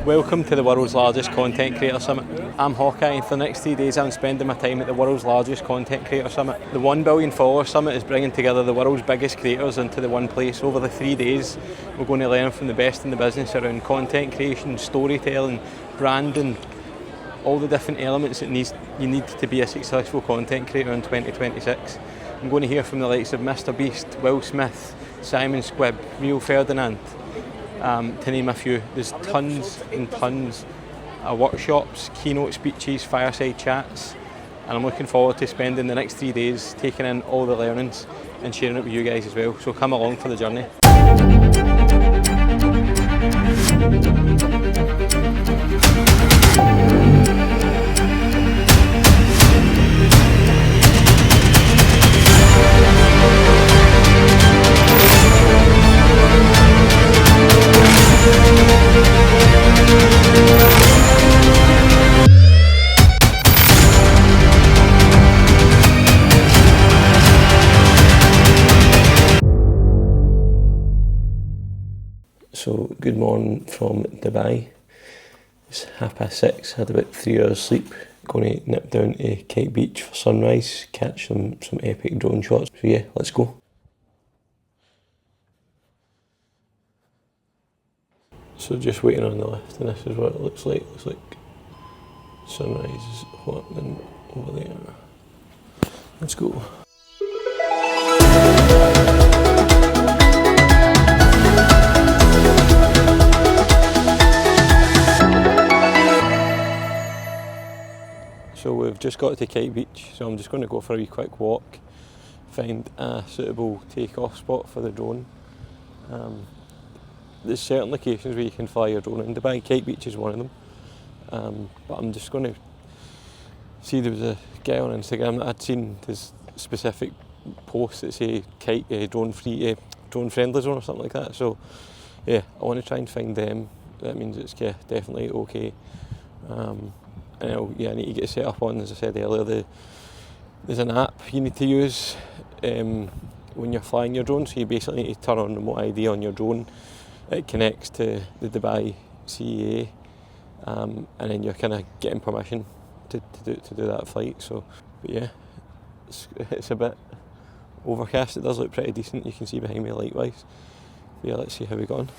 Welcome to the world's largest content creator summit. I'm HawkAye and for the next 3 days I'm spending my time at the world's largest content creator summit. The 1 billion follower summit is bringing together the world's biggest creators into the one place. Over the 3 days we're going to learn from the best in the business around content creation, storytelling, branding, all the different elements that you need to be a successful content creator in 2026. I'm going to hear from the likes of Mr Beast, Will Smith, Simon Squibb, Rio Ferdinand, to name a few. There's tons and tons of workshops, keynote speeches, fireside chats, and I'm looking forward to spending the next 3 days taking in all the learnings and sharing it with you guys as well. So come along for the journey. So good morning from Dubai. It's 6:30, had about 3 hours sleep. Going to nip down to Kite Beach for sunrise, catch some epic drone shots. So yeah, let's go. So just waiting on the lift, and this is what it looks like. Looks like sunrise is happening over there. Let's go. So we've just got to Kite Beach, so I'm just going to go for a wee quick walk, find a suitable take-off spot for the drone. There's certain locations where you can fly your drone in Dubai. Kite Beach is one of them. But I'm just going to see, there was a guy on Instagram that I'd seen this specific posts that say drone friendly zone or something like that. So yeah, I want to try and find them. That means it's definitely okay. And I need to get set up on, as I said earlier, there's an app you need to use when you're flying your drone. So you basically need to turn on remote ID on your drone. It connects to the Dubai CAA, and then you're kind of getting permission to do that flight. So, but yeah, it's a bit overcast. It does look pretty decent. You can see behind me light-wise. But yeah, let's see how we go on.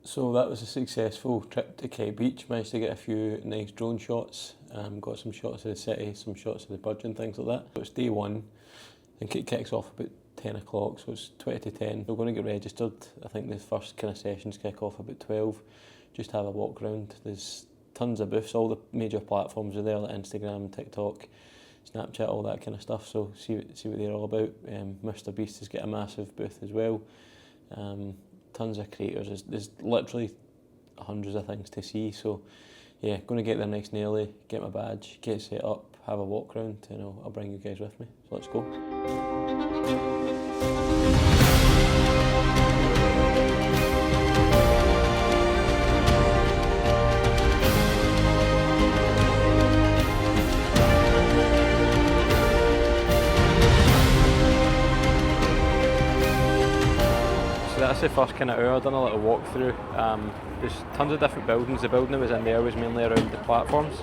So that was a successful trip to Kite Beach. Managed to get a few nice drone shots, got some shots of the city, some shots of the bridge and things like that. So it's day one. I think it kicks off about 10 o'clock, so it's 20 to 10. We're going to get registered. I think the first kind of sessions kick off about 12. Just have a walk around. There's tons of booths. All the major platforms are there, like Instagram, TikTok, Snapchat, all that kind of stuff. So see what they're all about. Mr Beast has got a massive booth as well. Tons of creators. There's literally hundreds of things to see. So yeah, going to get there nice and early, get my badge, get set up, have a walk around, and I'll bring you guys with me. So let's go. That's the first kind of hour. Done a little walk through. There's tons of different buildings. The building that was in there was mainly around the platforms,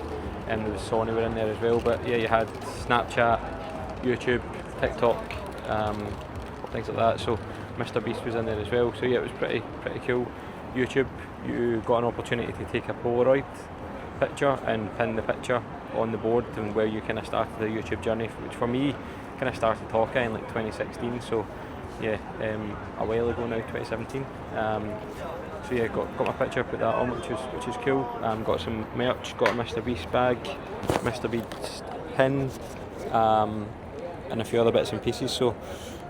and there was Sony were in there as well. But yeah, you had Snapchat, YouTube, TikTok, things like that. So Mr Beast was in there as well. So yeah, it was pretty cool. YouTube, you got an opportunity to take a Polaroid picture and pin the picture on the board, and where you kind of started the YouTube journey, which for me kind of started HawkAye in like 2016. So yeah, a while ago now, 2017. So yeah, got my picture, put that on, which is cool. Got some merch, got a Mr Beast bag, Mr Beast pin, and a few other bits and pieces. So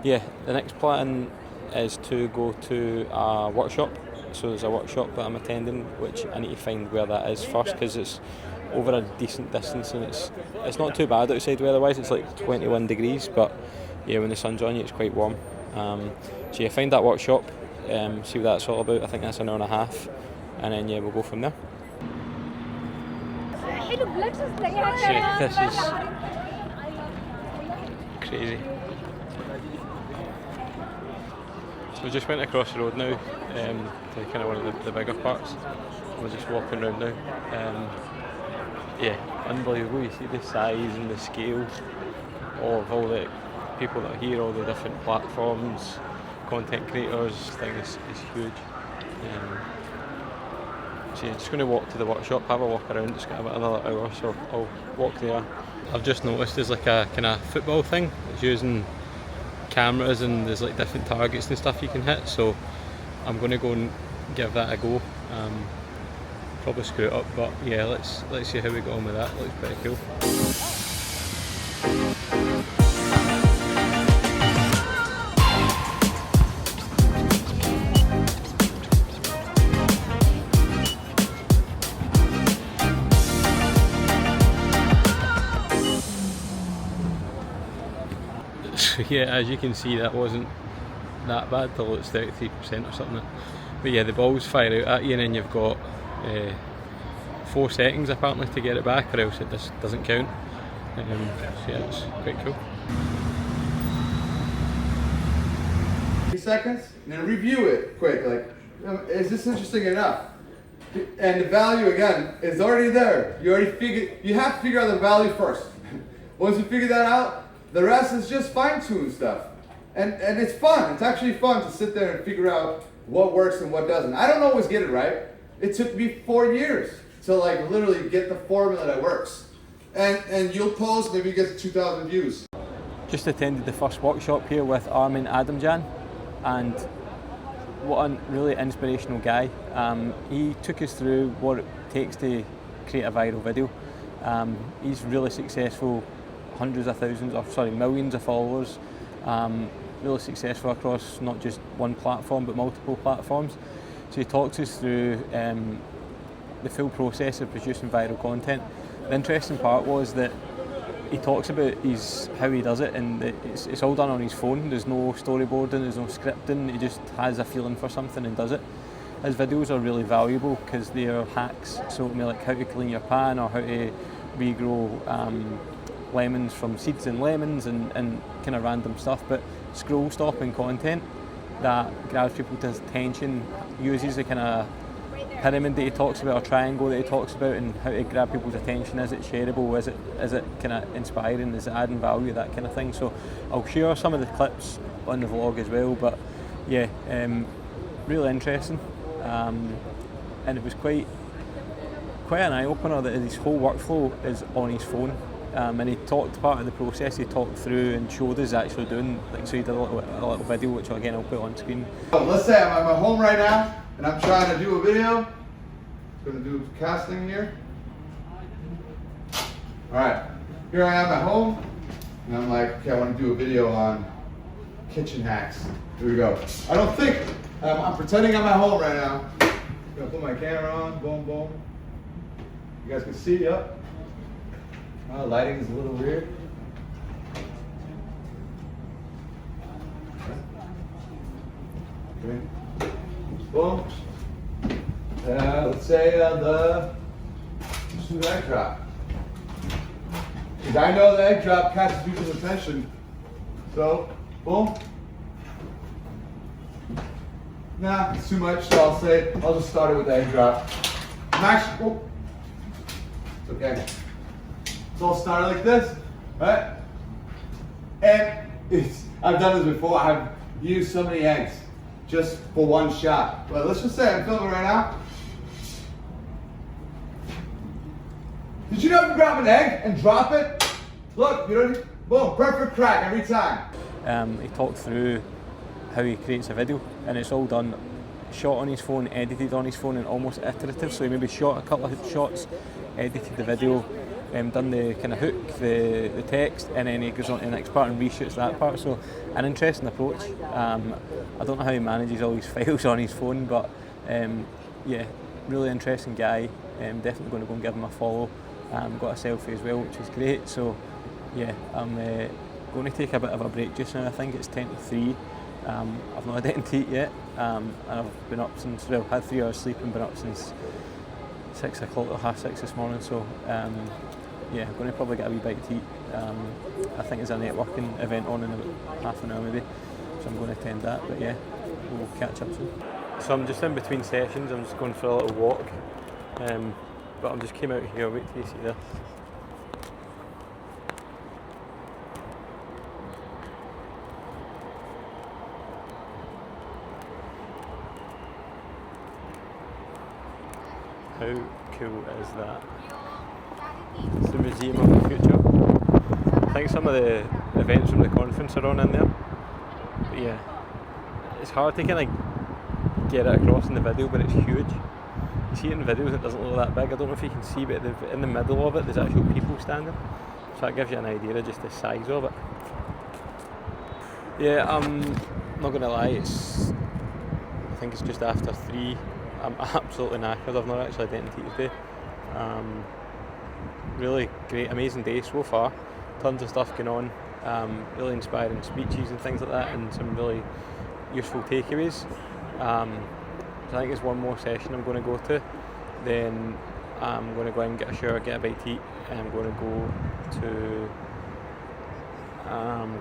yeah, the next plan is to go to a workshop. So there's a workshop that I'm attending, which I need to find where that is first, because it's over a decent distance, and it's not too bad outside weather-wise. It's like 21 degrees, but yeah, when the sun's on you, it's quite warm. So yeah, find that workshop, see what that's all about. I think that's an hour and a half, and then yeah, we'll go from there. See, this is crazy. So we just went across the road now to kind of one of the bigger parts. We're just walking around now. Yeah, unbelievable. You see the size and the scale of all the people that are here, all the different platforms, content creators. This thing is huge. So yeah, just going to walk to the workshop, have a walk around. Just got about another hour, so I'll walk there. I've just noticed there's like a kind of football thing. It's using cameras and there's like different targets and stuff you can hit. So I'm going to go and give that a go. Probably screw it up, but yeah, let's see how we go on with that. Looks pretty cool. So yeah, as you can see, that wasn't that bad till it's 33% or something. But yeah, the balls fire out at you, and then you've got 4 seconds apparently to get it back, or else it just doesn't count. So yeah, it's quite cool. 3 seconds, and then review it quick. Like, is this interesting enough? And the value again is already there. You have to figure out the value first. Once you figure that out, the rest is just fine-tune stuff. And it's fun. It's actually fun to sit there and figure out what works and what doesn't. I don't always get it right. It took me 4 years to like literally get the formula that works. And you'll post, maybe you get 2,000 views. Just attended the first workshop here with Armin Adamjan, and what a really inspirational guy. He took us through what it takes to create a viral video. He's really successful, hundreds of thousands, millions of followers. Really successful across not just one platform but multiple platforms. So he talks us through the full process of producing viral content. The interesting part was that he talks about how he does it, and it's all done on his phone. There's no storyboarding, there's no scripting. He just has a feeling for something and does it. His videos are really valuable because they are hacks. So it'll be like how to clean your pan, or how to regrow lemons from seeds and lemons, and kind of random stuff. But scroll stopping content that grabs people's attention, uses the kind of pyramid that he talks about, or triangle that he talks about, and how to grab people's attention. Is it shareable? Is it kind of inspiring? Is it adding value? That kind of thing. So I'll share some of the clips on the vlog as well. But yeah, really interesting, and it was quite an eye opener that his whole workflow is on his phone. And he talked part of the process. He talked through and showed us actually doing. Like, so he did a little video, which again I'll put on screen. Let's say I'm at home right now, and I'm trying to do a video. I'm going to do casting here. All right, here I am at home, and I'm like, okay, I want to do a video on kitchen hacks. Here we go. I don't think I'm pretending I'm at home right now. I'm gonna put my camera on. Boom, boom. You guys can see, yep. Lighting is a little weird. Okay. Boom. Let's say let's do the egg drop. Because I know the egg drop catches people's attention. So, boom. Nah, it's too much, so I'll just start it with the egg drop. Oh. It's okay. So I'll start like this, right? And I've done this before. I've used so many eggs just for one shot. But let's just say I'm filming right now. Did you know if you grab an egg and drop it? Look, boom, perfect crack every time. He talked through how he creates a video, and it's all done, shot on his phone, edited on his phone, and almost iterative. So he maybe shot a couple of shots, edited the video, done the kind of hook, the text, and then he goes on to the next part and reshoots that part. So an interesting approach. I don't know how he manages all his files on his phone, but yeah, really interesting guy. Definitely going to go and give him a follow. Got a selfie as well, which is great. So yeah, I'm going to take a bit of a break just now. I think it's 10 to 3. I've not had anything to eat yet, and I've been up since, well, had 3 hours sleep and been up since 6 o'clock or 6:30 this morning, so yeah, I'm going to probably get a wee bite to eat. I think there's a networking event on in about half an hour maybe, so I'm going to attend that, but yeah, we'll catch up soon. So I'm just in between sessions, I'm just going for a little walk, but I just came out here, wait till you see this. How cool is that? It's the Museum of the Future. I think some of the events from the conference are on in there. But yeah, it's hard to kind of get it across in the video, but it's huge. You see it in videos, it doesn't look that big. I don't know if you can see, but in the middle of it, there's actual people standing. So that gives you an idea of just the size of it. Yeah, I'm not going to lie, I think it's just after 3. I'm absolutely knackered. I've not actually had anything to eat today. Really great, amazing day so far. Tons of stuff going on. Really inspiring speeches and things like that, and some really useful takeaways. So I think there's one more session I'm going to go to. Then I'm going to go in and get a shower, get a bite to eat, and I'm going to go to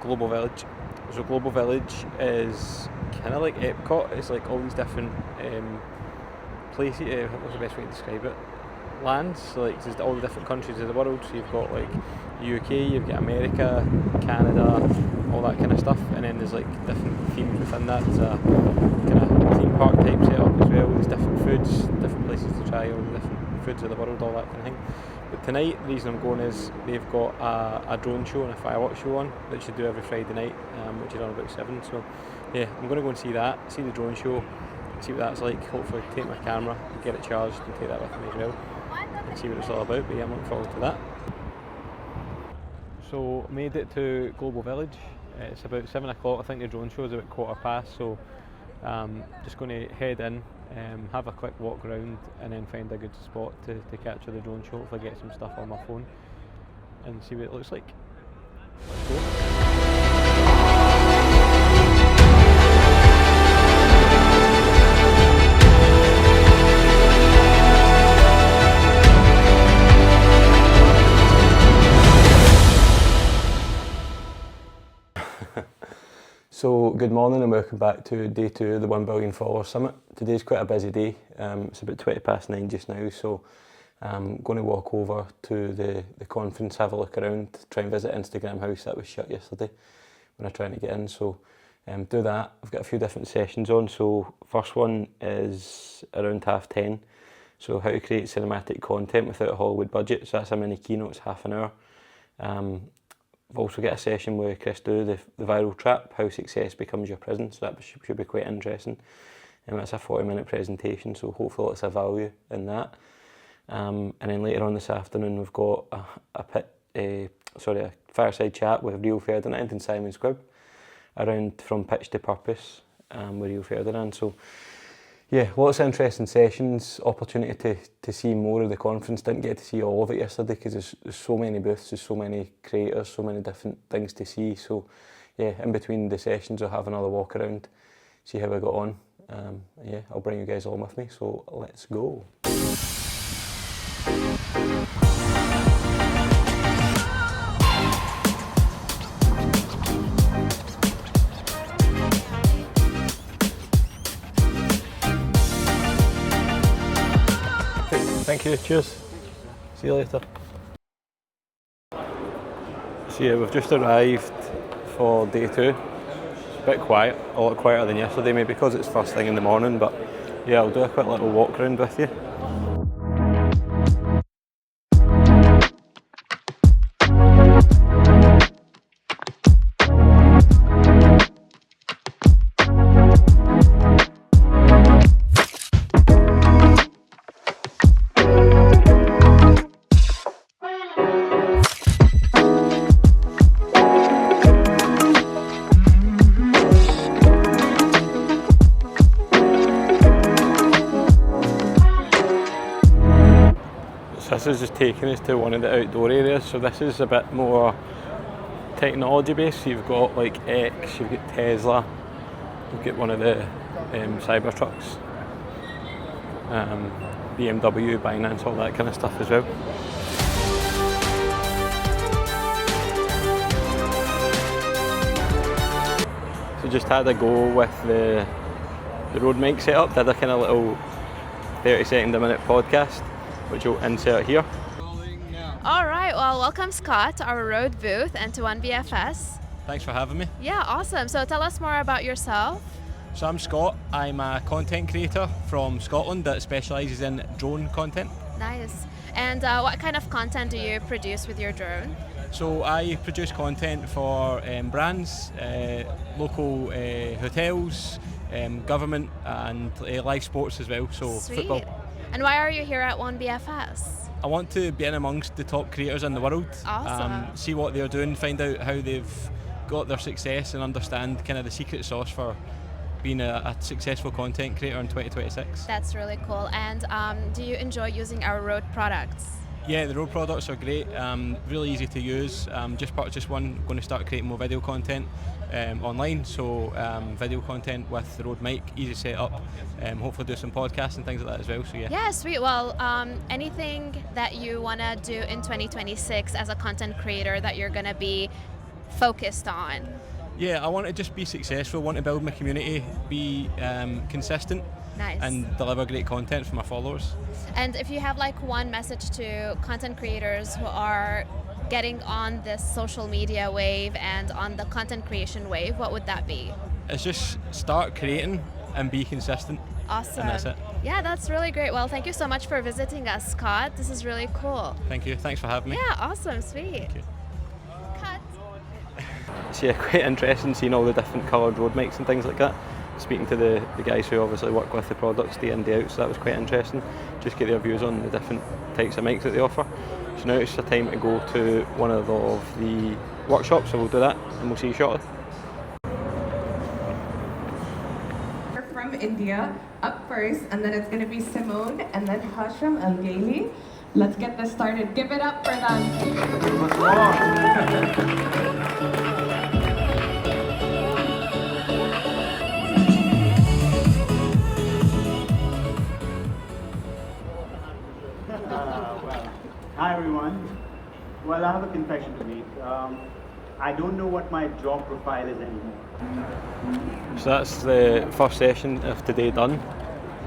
Global Village. So Global Village is kind of like Epcot. It's like all these different places, what's the best way to describe it? Lands, so like there's all the different countries of the world. So you've got like UK, you've got America, Canada, all that kind of stuff, and then there's like different themes within that. There's a kind of theme park type setup as well. There's different foods, different places to try, all the different foods of the world, all that kind of thing. But tonight, the reason I'm going is they've got a drone show and a fireworks show on, which they do every Friday night, which is on about 7. So yeah, I'm going to go and see that, see the drone show, see what that's like. Hopefully take my camera, get it charged and take that with me as well, and see what it's all about. But yeah, I'm looking forward to that. So made it to Global Village. It's about 7 o'clock. I think the drone show is about 1:15. So just going to head in, have a quick walk around, and then find a good spot to capture the drone show. Hopefully get some stuff on my phone and see what it looks like. Let's go. So good morning and welcome back to day 2 of the 1 Billion Follower Summit. Today's quite a busy day. It's about 9:20 just now, so I'm going to walk over to the conference, have a look around, try and visit Instagram House that was shut yesterday when I tried to get in. So do that. I've got a few different sessions on. So first one is around 10:30. So how to create cinematic content without a Hollywood budget. So that's a mini keynote, it's half an hour. I've also got a session with Chris Do, the viral trap, how success becomes your prison, so that should be quite interesting. And that's a 40-minute presentation, so hopefully lots of value in that. And then later on this afternoon we've got a fireside chat with Rio Ferdinand and Simon Squibb around From Pitch to Purpose with Rio Ferdinand. So yeah, lots of interesting sessions, opportunity to see more of the conference. Didn't get to see all of it yesterday because there's so many booths, there's so many creators, so many different things to see. So yeah, in between the sessions I'll have another walk around, see how I got on. Yeah, I'll bring you guys along with me, so let's go. Thank you, cheers. See you later. So yeah, we've just arrived for day 2. It's a bit quiet, a lot quieter than yesterday, maybe because it's first thing in the morning, but yeah, I'll do a quick little walk around with you. This is just taking us to one of the outdoor areas, so this is a bit more technology based. So you've got like X, you've got Tesla, Look at one of the Cybertrucks, BMW, Binance, all that kind of stuff as well. So just had a go with the road mic setup, did a kind of little 30-second a minute podcast, which we'll insert here. All right, well, welcome Scott to our road booth and to 1BFS. Thanks for having me. Yeah, awesome. So tell us more about yourself. So I'm Scott, I'm a content creator from Scotland that specialises in drone content. Nice. And what kind of content do you produce with your drone? So I produce content for brands, local hotels, government and live sports as well, so Sweet. football. And why are you here at 1BFS? I want to be in amongst the top creators in the world, Awesome. See what they're doing, find out how they've got their success and understand kind of the secret sauce for being a successful content creator in 2026. That's really cool. And do you enjoy using our road products? Yeah, the road products are great, really easy to use. Just purchased one, going to start creating more video content online, so video content with the road mic, easy setup, hopefully do some podcasts and things like that as well, so yeah. Yeah, sweet. Well, anything that you want to do in 2026 as a content creator that you're going to be focused on? Yeah, I want to just be successful, want to build my community, be consistent. Nice. And deliver great content for my followers. And if you have like one message to content creators who are getting on this social media wave and on the content creation wave, what would that be? It's just start creating and be consistent. Awesome. And that's it. Yeah, that's really great. Well, thank you so much for visiting us, Scott. This is really cool. Thank you. Thanks for having me. Yeah, awesome. Sweet. Thank you. Cut. So yeah, quite interesting seeing all the different coloured road mics and things like that. Speaking to the guys who obviously work with the products day in, day out, so that was quite interesting. Just get their views on the different types of mics that they offer. So now it's the time to go to one of the workshops, so we'll do that and we'll see you shortly. We're from India, up first, and then it's going to be Simone, and then Hashram and Gaili. Let's get this started. Give it up for them. Hi everyone. Well, I have a confession to make. I don't know what my job profile is anymore. So that's the first session of today done.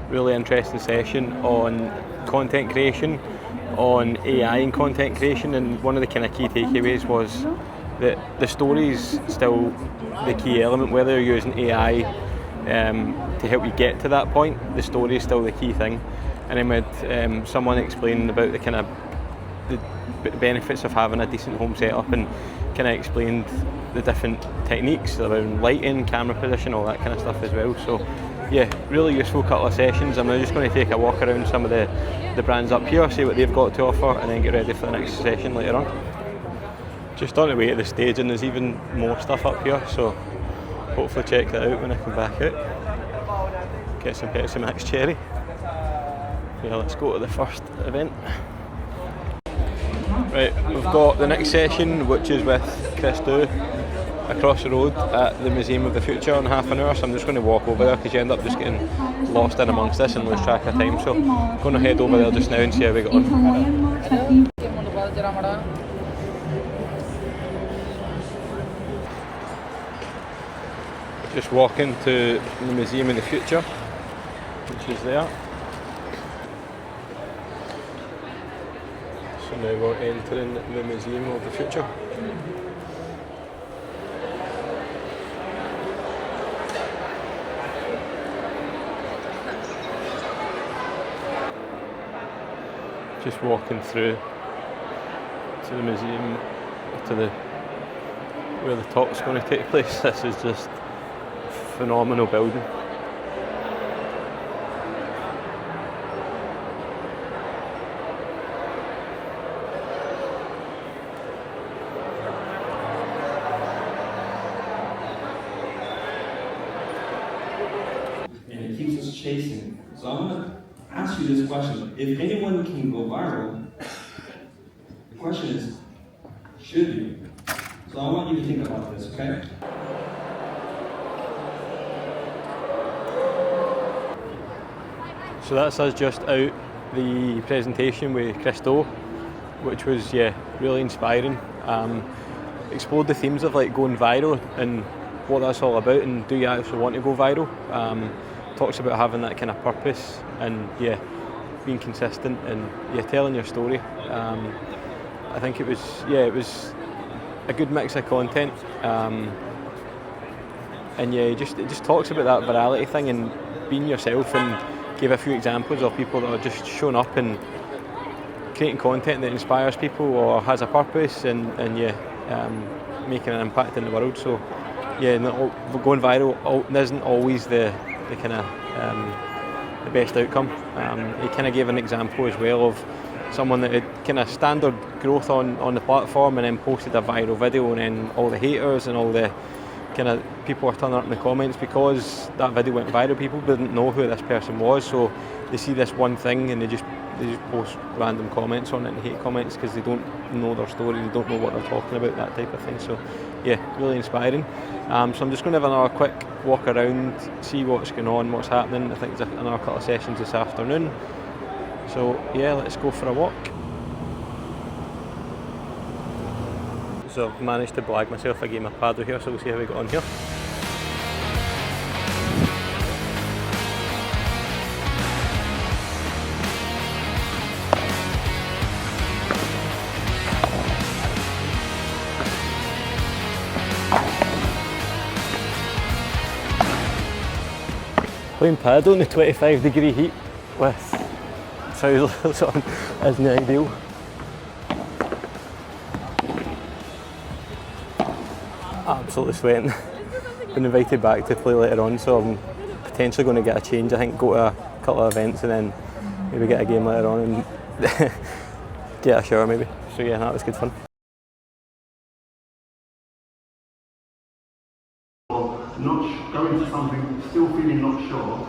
Really interesting session on content creation, on AI and content creation, and one of the kind of key takeaways was that the story's still the key element, whether you're using AI to help you get to that point, the story is still the key thing. And then we had someone explaining about the kind of the benefits of having a decent home setup, and kind of explained the different techniques around lighting, camera position, all that kind of stuff as well. So yeah, really useful couple of sessions. I'm now just going to take a walk around some of the brands up here, see what they've got to offer, and then get ready for the next session later on. Just on the way to the stage, and there's even more stuff up here, so hopefully check that out when I come back out. Get some Pepsi Max Cherry. Yeah, let's go to the first event. Right, we've got the next session, which is with Chris Dew across the road at the Museum of the Future in half an hour, so I'm just going to walk over there because you end up just getting lost in amongst this and lose track of time, so I'm going to head over there just now and see how we get on. Just walking to the Museum of the Future, which is there. So now we're entering the Museum of the Future. Just walking through to the museum, to where the talk's going to take place. This is just a phenomenal building. And it keeps us chasing. So I want to ask you this question. If anyone can go viral, the question is, should you? So I want you to think about this, okay? So that's us just out the presentation with Christo, which was really inspiring. Explored the themes of like going viral and what that's all about, and do you actually want to go viral? Talks about having that kind of purpose and being consistent and telling your story. I think it was a good mix of content, and it just talks about that virality thing and being yourself, and gave a few examples of people that are just showing up and creating content that inspires people or has a purpose, and making an impact in the world. So going viral isn't always the kind of the best outcome. He kind of gave an example as well of someone that had kind of standard growth on the platform and then posted a viral video, and then all the haters and all the kind of people were turning up in the comments because that video went viral. People didn't know who this person was, so they see this one thing and they just post random comments on it and hate comments because they don't know their story, they don't know what they're talking about, that type of thing. So really inspiring. So I'm just going to have another quick walk around, see what's going on, what's happening. I think there's another couple of sessions this afternoon. So let's go for a walk. So I've managed to blag myself a game of paddle here, so we'll see how we got on here. Playing paddle in the 25-degree heat with trousers on isn't ideal. Absolutely sweating. Been invited back to play later on, so I'm potentially going to get a change. I think go to a couple of events and then maybe get a game later on and get a shower maybe. So that was good fun. Go into something, still feeling not sure,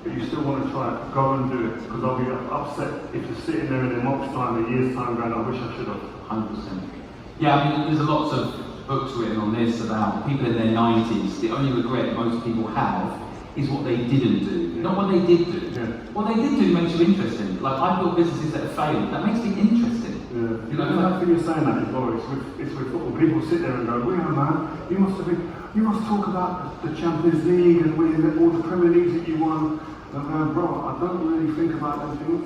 but you still want to try it, go and do it, because I'll be upset if you're sitting there in a month's time, a year's time going, I wish I should have. 100%. Yeah, I mean, there's lots of books written on this about people in their 90s. The only regret most people have is what they didn't do, not what they did do. Yeah. What they did do makes you interesting. Like, I've built businesses that have failed. That makes me interesting. Yeah. You know, I think you're saying that as well. It's with football. People sit there and go, well, man, you must talk about the Champions League and winning all the Premier Leagues that you won. And I'm going, bro, I don't really think about those things.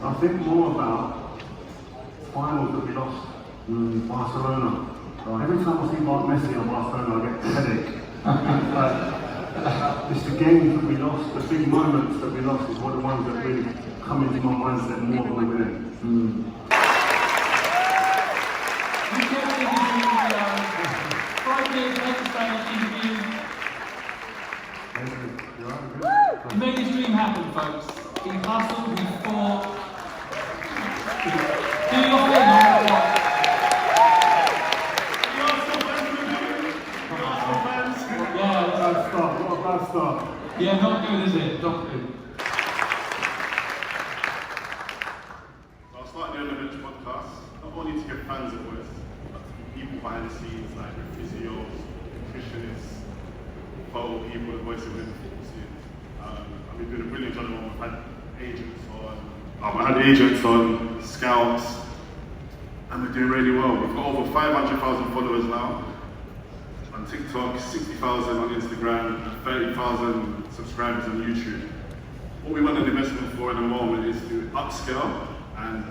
I think more about finals that we lost. Barcelona. Every time I see Mark Messi on Barcelona, I get a headache. It's the games that we lost, the big moments that we lost is what the ones that really come into my mindset more than winning. You made this dream happen, folks. We hustled, we fought. Do your thing, no matter what. What a bad start. Yeah, not good, is it? Not good. So I started the Unlimited podcast, not only to get fans of voice, but to be people behind the scenes, like physios, nutritionists, photo people, the voice of the football scene. I've been doing a brilliant job. I've had agents on, scouts, and we're doing really well. We've got over 500,000 followers now. On TikTok, 60,000 on Instagram, 30,000 subscribers on YouTube. What we want an investment for at the moment is to upscale and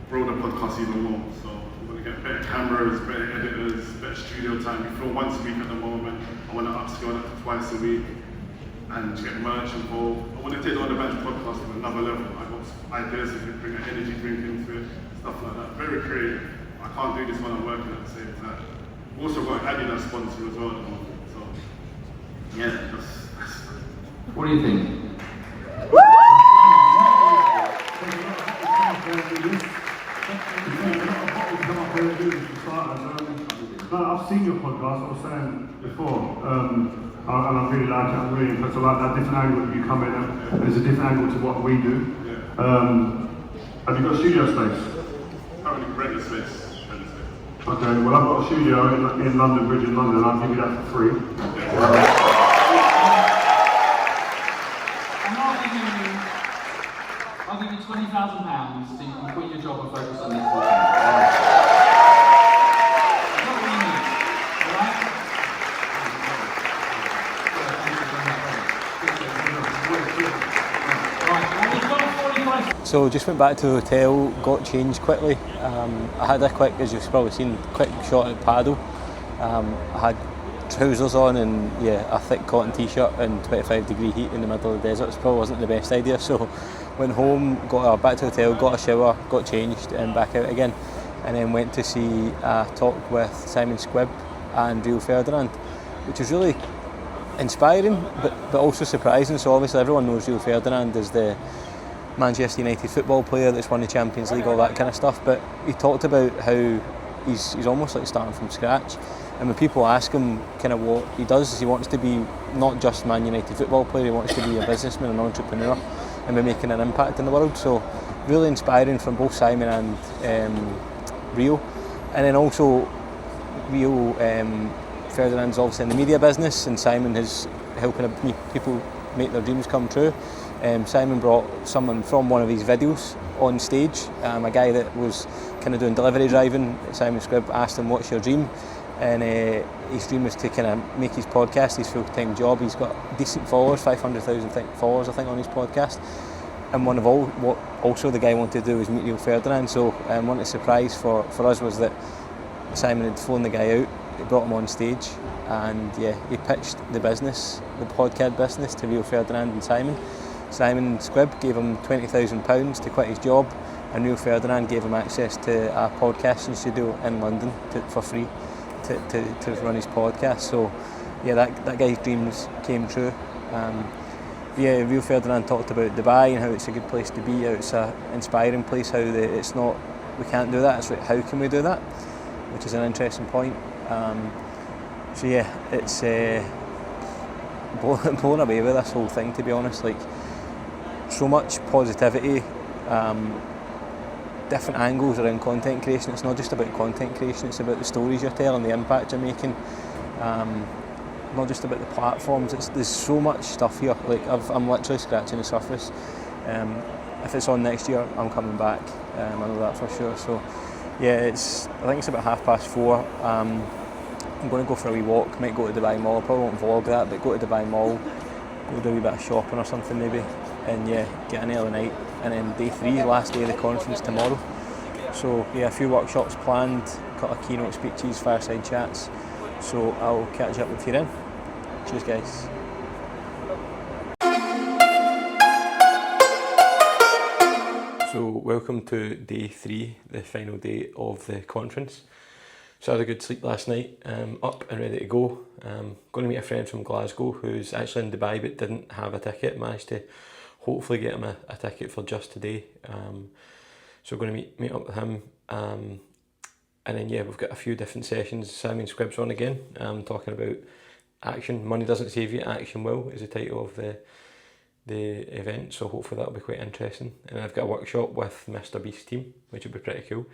grow the podcast even more. So we want to get better cameras, better editors, better studio time. We film once a week at the moment. I want to upscale that to twice a week and get merch involved. I want to take the On The Bench podcast to another level. I've got ideas if you bring an energy drink into it, stuff like that. Very creative. I can't do this when I'm working at the same time. We've also got an Adidas sponsor as well at the moment. So that's What do you think? I've seen your podcast, I was saying before, and I really like it, I'm really impressed. I like that different angle that you come in at, and there's a different angle to what we do. Have you got studio space? currently renting space. Okay, well I've got a studio in London Bridge in London, I'll give you that for free. I'll give you £20,000 so you can quit your job and focus on this. So just went back to the hotel, got changed quickly. I had a quick, as you've probably seen, quick shot at paddle. I had trousers on and a thick cotton t-shirt and 25-degree heat in the middle of the desert. It probably wasn't the best idea. So went home, back to the hotel, got a shower, got changed and back out again. And then went to see a talk with Simon Squibb and Rio Ferdinand, which was really inspiring but also surprising. So obviously everyone knows Rio Ferdinand as the Manchester United football player that's won the Champions League, all that kind of stuff, but he talked about how he's almost like starting from scratch, and when people ask him kind of what he does, he wants to be not just Man United football player, he wants to be a businessman, an entrepreneur, and be making an impact in the world. So really inspiring from both Simon and Rio. And then also Rio Ferdinand's obviously in the media business, and Simon is helping people make their dreams come true. Simon brought someone from one of his videos on stage, a guy that was kind of doing delivery driving. Simon Squibb asked him, what's your dream? And his dream was to kind of make his podcast his full-time job. He's got decent followers, 500,000 followers I think on his podcast. And what also the guy wanted to do was meet Rio Ferdinand. So one of the surprise for us was that Simon had flown the guy out, he brought him on stage, and he pitched the podcast business to Rio Ferdinand and Simon. Simon Squibb gave him £20,000 to quit his job, and Rio Ferdinand gave him access to a podcasting studio in London for free to run his podcast. So that guy's dreams came true. Rio Ferdinand talked about Dubai and how it's a good place to be, how it's an inspiring place, how it's not, we can't do that, it's like, how can we do that, which is an interesting point. It's blown away with this whole thing, to be honest. Like, so much positivity, different angles around content creation. It's not just about content creation, it's about the stories you're telling, the impact you're making, not just about the platforms. There's so much stuff here. Like, I'm literally scratching the surface. If it's on next year, I'm coming back, I know that for sure. So I think it's about 4:30. I'm going to go for a wee walk, might go to Dubai Mall. I probably won't vlog that, but go to Dubai Mall, go do a wee bit of shopping or something maybe, and get an early night. And then day 3, last day of the conference tomorrow. So a few workshops planned, got a keynote speeches, fireside chats. So I'll catch up with you then. Cheers guys. So welcome to day 3, the final day of the conference. So I had a good sleep last night, up and ready to go. Going to meet a friend from Glasgow who's actually in Dubai but didn't have a ticket. Managed to hopefully get him a ticket for just today. So we're going to meet up with him. And then we've got a few different sessions. Simon Squibb's on again, talking about action. Money doesn't save you, action will is the title of the event. So hopefully that'll be quite interesting. And I've got a workshop with Mr. Beast's team, which will be pretty cool.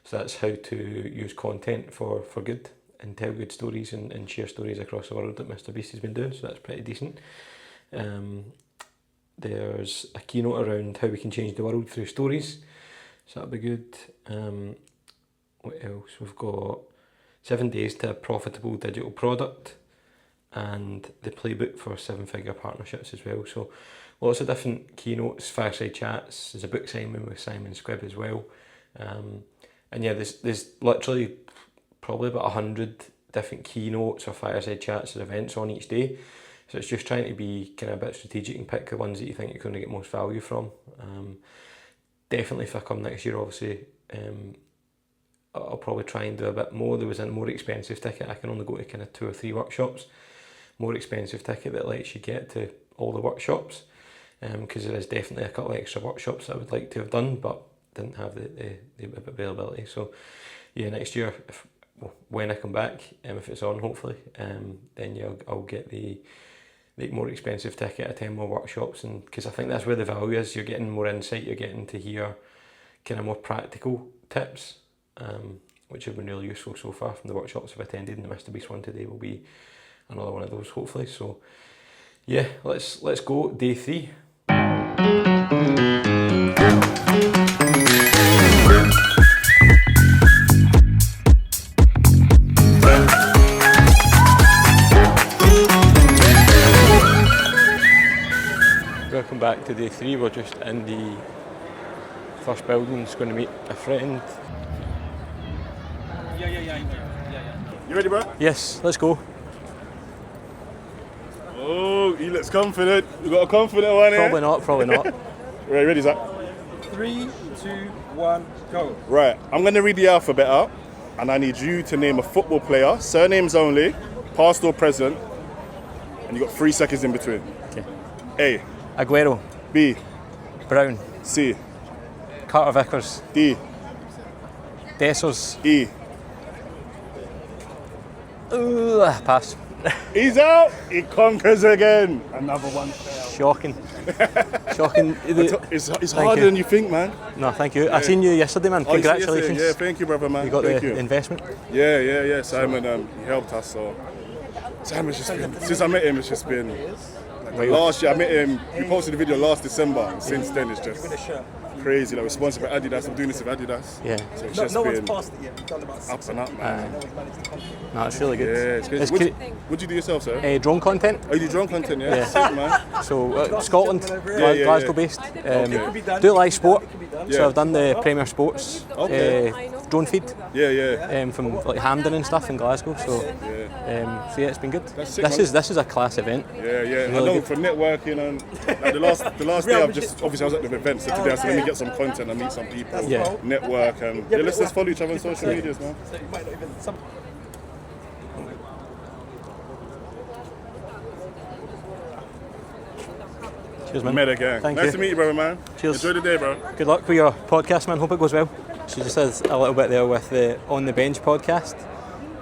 So that's how to use content for good and tell good stories and share stories across the world that Mr. Beast has been doing. So that's pretty decent. There's a keynote around how we can change the world through stories. So that'll be good. What else? We've got 7 days to a profitable digital product and the playbook for 7-figure partnerships as well. So lots of different keynotes, fireside chats. There's a book signing with Simon Squibb as well. There's literally probably about 100 different keynotes or fireside chats or events on each day. So it's just trying to be kind of a bit strategic and pick the ones that you think you're going to get most value from. Definitely if I come next year, obviously, I'll probably try and do a bit more. There was a more expensive ticket. I can only go to kind of 2 or 3 workshops. More expensive ticket that lets you get to all the workshops. Because there is definitely a couple of extra workshops that I would like to have done, but didn't have the availability. So next year, when I come back, if it's on hopefully, then I'll get the more expensive ticket, attend more workshops, and because I think that's where the value is. You're getting more insight, you're getting to hear kind of more practical tips, which have been really useful so far from the workshops I've attended, and the Mr. Beast one today will be another one of those hopefully. So let's go day 3. to day 3. We're just in the first building, just going to meet a friend. You ready, bro? Yes, let's go. Oh, he looks confident. You got a confident one here? Probably not. Right, ready, Zach? 3, 2, 1, go. Right, I'm going to read the alphabet out, and I need you to name a football player, surnames only, past or present, and you got 3 seconds in between. Okay. A. Aguero. B. Brown. C. Carter Vickers. D. Dessers. E. Pass. He's out. He conquers again. Another one. Shocking. Shocking. It's harder than you think, man. No, thank you. I seen you yesterday, man. Oh, Congratulations. Yeah, thank you, brother, man. You got thank the investment? Yeah. Simon, he helped us. So Simon's just been, since I met him, it's just been. Last year I met him. We posted the video last December, and since then it's just crazy. Like we're sponsored by Adidas. I'm doing this with Adidas. Yeah. So it's just been passed it yet. We've done about up and up, man. No, it's really good. Yeah, it's good. What'd you do yourself, sir? Drone content. Oh, you do drone content, yeah? Yeah. Sick, man. So Scotland, Yeah. Glasgow based. Do live sport. Yeah. So I've done the Premier Sports drone feed. Yeah. From like Hampden and stuff in Glasgow. So yeah, it's been good. That's sick, This is a class event. Yeah. Really I know good. for networking and like the last day I've just obviously I was at the event, so today I said let me get some content and meet some people, network and let's just follow each other on social medias, man. So you might not even Cheers, man. Met again. Thank nice you. to meet you, brother, man. Cheers. Enjoy the day, bro. Good luck with your podcast, man. Hope it goes well. She just says a little bit there with the On the Bench podcast.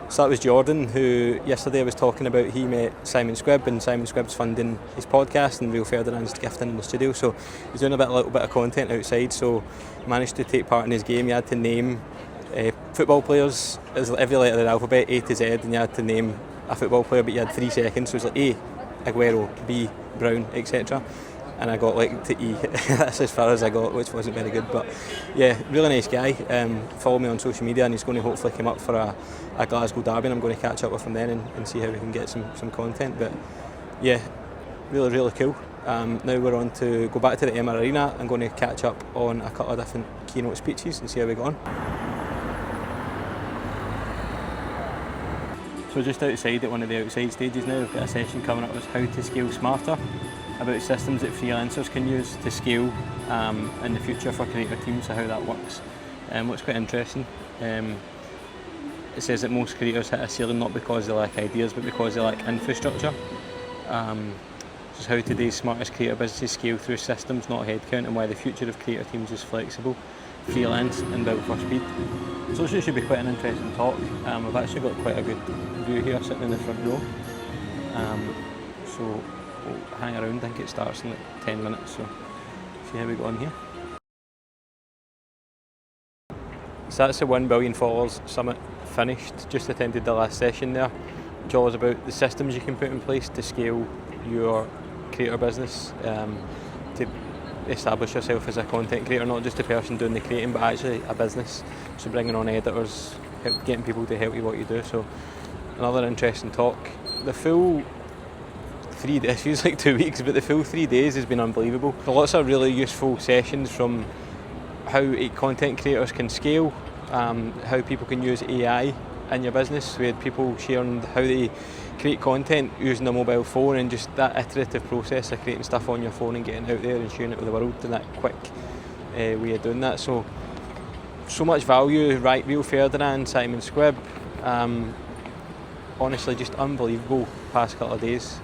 So that was Jordan, who yesterday was talking about he met Simon Squibb, and Simon Squibb's funding his podcast and Rio Ferdinand's gifting in the studio. So he's doing a little bit of content outside. So managed to take part in his game. You had to name football players as every letter of the alphabet, A to Z, and you had to name a football player, but you had 3 seconds. So it was like A, Aguero, B, Brown, etc. And I got like to E. That's as far as I got, which wasn't very good. But yeah, really nice guy. Follow me on social media, and he's going to hopefully come up for a Glasgow derby, and I'm going to catch up with him then and see how we can get some content. But yeah, really cool. Now we're on to go back to the Emma Arena. I'm going to catch up on a couple of different keynote speeches and see how we go on. So just outside at one of the outside stages now, we've got a session coming up with how to scale smarter, about systems that freelancers can use to scale in the future for creative teams, so how that works. What's quite interesting, it says that most creators hit a ceiling not because they lack ideas, but because they lack infrastructure. Just how today's smartest creative businesses scale through systems, not headcount, and why the future of creative teams is flexible, freelance and built for speed. So this should be quite an interesting talk. I've actually got quite a good view here sitting in the front row. So we'll hang around. I think it starts in like 10 minutes, so see how we go on here. So that's the 1 billion followers summit finished. Just attended the last session there, which all is about the systems you can put in place to scale your creator business, to establish yourself as a content creator, not just a person doing the creating, but actually a business. So bringing on editors, getting people to help you what you do. So another interesting talk. The full 3 days, it feels like 2 weeks, but the full 3 days has been unbelievable. So lots of really useful sessions from how content creators can scale, how people can use AI in your business. We had people sharing how they create content using a mobile phone, and just that iterative process of creating stuff on your phone and getting out there and sharing it with the world in that quick way of doing that. So much value. Right, Rio Ferdinand, Simon Squibb, honestly just unbelievable past couple of days.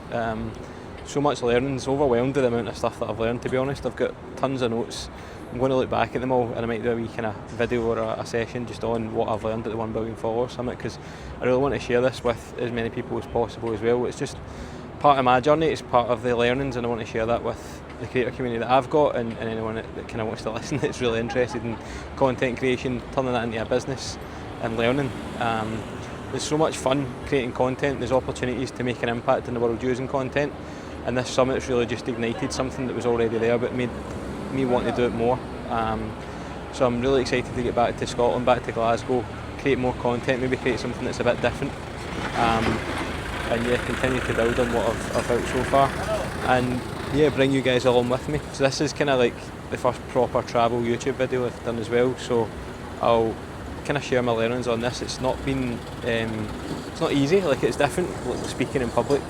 So much learnings, overwhelmed with the amount of stuff that I've learned, to be honest. I've got tons of notes. I'm going to look back at them all, and I might do a wee kind of video or a session just on what I've learned at the 1 billion follower summit, because I really want to share this with as many people as possible as well. It's just part of my journey, it's part of the learnings, and I want to share that with the creator community that I've got, and anyone that kind of wants to listen that's really interested in content creation, turning that into a business and learning. There's so much fun creating content, there's opportunities to make an impact in the world using content, and this summit's really just ignited something that was already there but made me want to do it more. So I'm really excited to get back to Scotland, back to Glasgow, create more content, maybe create something that's a bit different, and yeah, continue to build on what I've built so far. And yeah, bring you guys along with me. So this is kind of like the first proper travel YouTube video I've done as well. So I'll kind of share my learnings on this. It's not been, it's not easy. Like it's different like, speaking in public.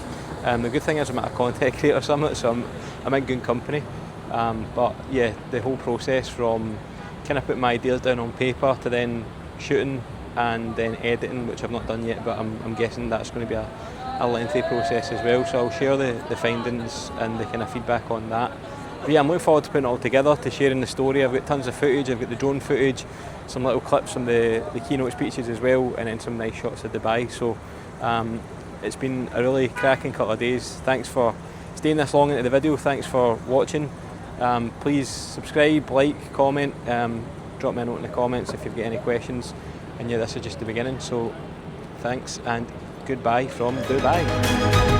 The good thing is I'm at a content creator summit, so I'm in good company. But yeah, the whole process from kind of putting my ideas down on paper to then shooting and then editing, which I've not done yet, but I'm guessing that's going to be a lengthy process as well. So I'll share the findings and the kind of feedback on that. But yeah, I'm looking forward to putting it all together, to sharing the story. I've got tons of footage, I've got the drone footage, some little clips from the keynote speeches as well, and then some nice shots of Dubai. So it's been a really cracking couple of days. Thanks for staying this long into the video, thanks for watching. Please subscribe, like, comment, drop me a note in the comments if you've got any questions. And yeah, this is just the beginning, so thanks and goodbye from Dubai.